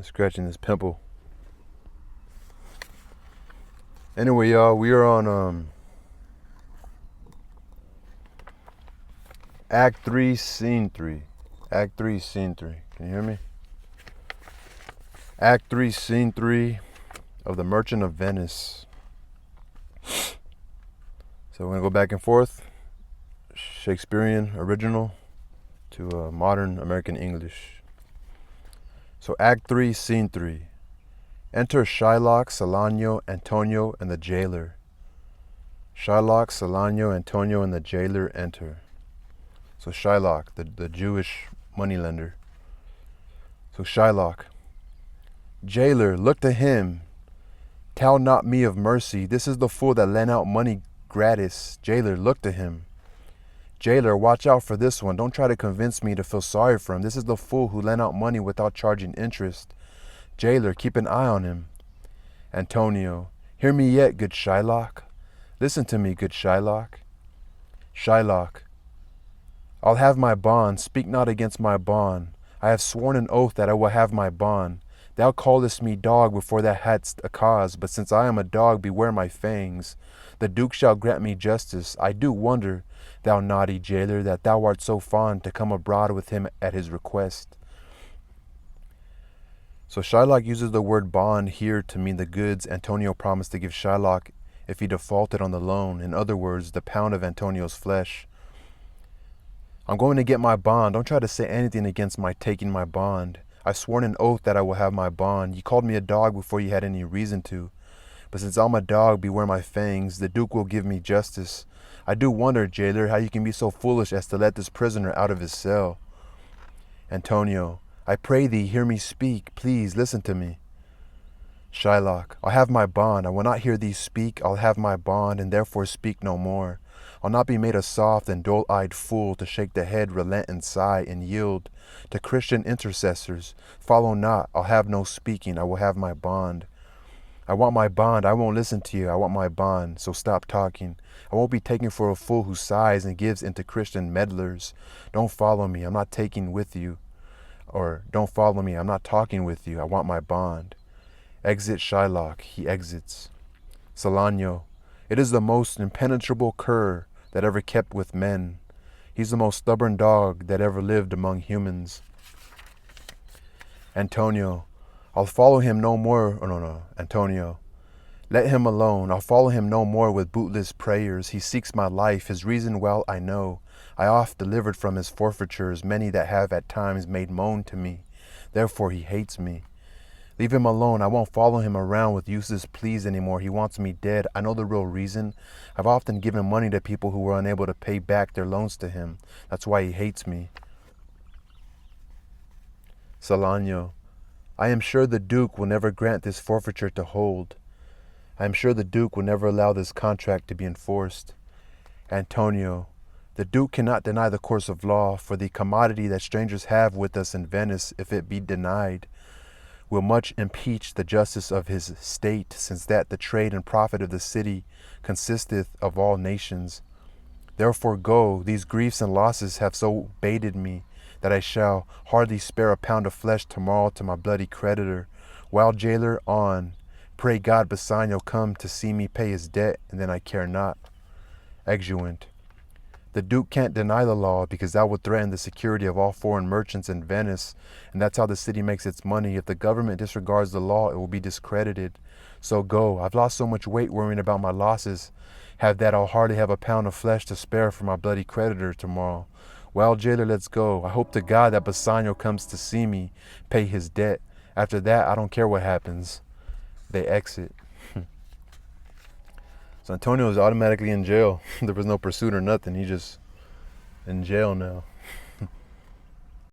Scratching this pimple. Anyway, y'all, we are on Act 3, Scene 3. Act 3, Scene 3. Can you hear me? Act 3, Scene 3 of The Merchant of Venice. So we're going to go back and forth. Shakespearean original to modern American English. So Act 3, Scene 3. Enter Shylock, Salanio, Antonio, and the jailer. Shylock, Salanio, Antonio, and the jailer enter. So Shylock, the Jewish moneylender. So Shylock. Jailer, look to him. Tell not me of mercy. This is the fool that lent out money gratis. Jailer, look to him. Jailer, watch out for this one. Don't try to convince me to feel sorry for him. This is the fool who lent out money without charging interest. Jailer, keep an eye on him. Antonio, hear me yet, good Shylock. Listen to me, good Shylock. Shylock, I'll have my bond. Speak not against my bond. I have sworn an oath that I will have my bond. Thou callest me dog before thou hadst a cause, but since I am a dog, beware my fangs. The Duke shall grant me justice. I do wonder, thou naughty jailer, that thou art so fond to come abroad with him at his request. So Shylock uses the word bond here to mean the goods Antonio promised to give Shylock if he defaulted on the loan. In other words, the pound of Antonio's flesh. I'm going to get my bond. Don't try to say anything against my taking my bond. I've sworn an oath that I will have my bond. You called me a dog before you had any reason to. But since I'm a dog, beware my fangs. The Duke will give me justice. I do wonder, jailer, how you can be so foolish as to let this prisoner out of his cell. Antonio, I pray thee, hear me speak. Please, listen to me. Shylock, I'll have my bond. I will not hear thee speak. I'll have my bond, and therefore speak no more. I'll not be made a soft and dull-eyed fool to shake the head, relent and sigh, and yield to Christian intercessors. Follow not, I'll have no speaking. I will have my bond. I want my bond. I won't listen to you. I want my bond, so stop talking. I won't be taken for a fool who sighs and gives into Christian meddlers. Don't follow me. I'm not taking with you. Or, don't follow me. I'm not talking with you. I want my bond. Exit Shylock. He exits. Salanio. It is the most impenetrable cur that ever kept with men. He's the most stubborn dog that ever lived among humans. Antonio. I'll follow him no more. Oh, no. Antonio. Let him alone. I'll follow him no more with bootless prayers. He seeks my life. His reason well I know. I oft delivered from his forfeitures many that have at times made moan to me. Therefore he hates me. Leave him alone. I won't follow him around with useless pleas anymore. He wants me dead. I know the real reason. I've often given money to people who were unable to pay back their loans to him. That's why he hates me. Salanio. I am sure the Duke will never grant this forfeiture to hold. I am sure the Duke will never allow this contract to be enforced. Antonio. The Duke cannot deny the course of law, for the commodity that strangers have with us in Venice, if it be denied, will much impeach the justice of his state, since that the trade and profit of the city consisteth of all nations. Therefore go, these griefs and losses have so baited me, that I shall hardly spare a pound of flesh tomorrow to my bloody creditor. While jailer, on, pray God Bassanio come to see me pay his debt, and then I care not. Exeunt. The Duke can't deny the law, because that would threaten the security of all foreign merchants in Venice, and that's how the city makes its money. If the government disregards the law, it will be discredited. So go. I've lost so much weight worrying about my losses. Have that I'll hardly have a pound of flesh to spare for my bloody creditor tomorrow. Well, jailer, let's go. I hope to God that Bassanio comes to see me pay his debt. After that, I don't care what happens. They exit. So Antonio is automatically in jail. There was no pursuit or nothing. He's just in jail now.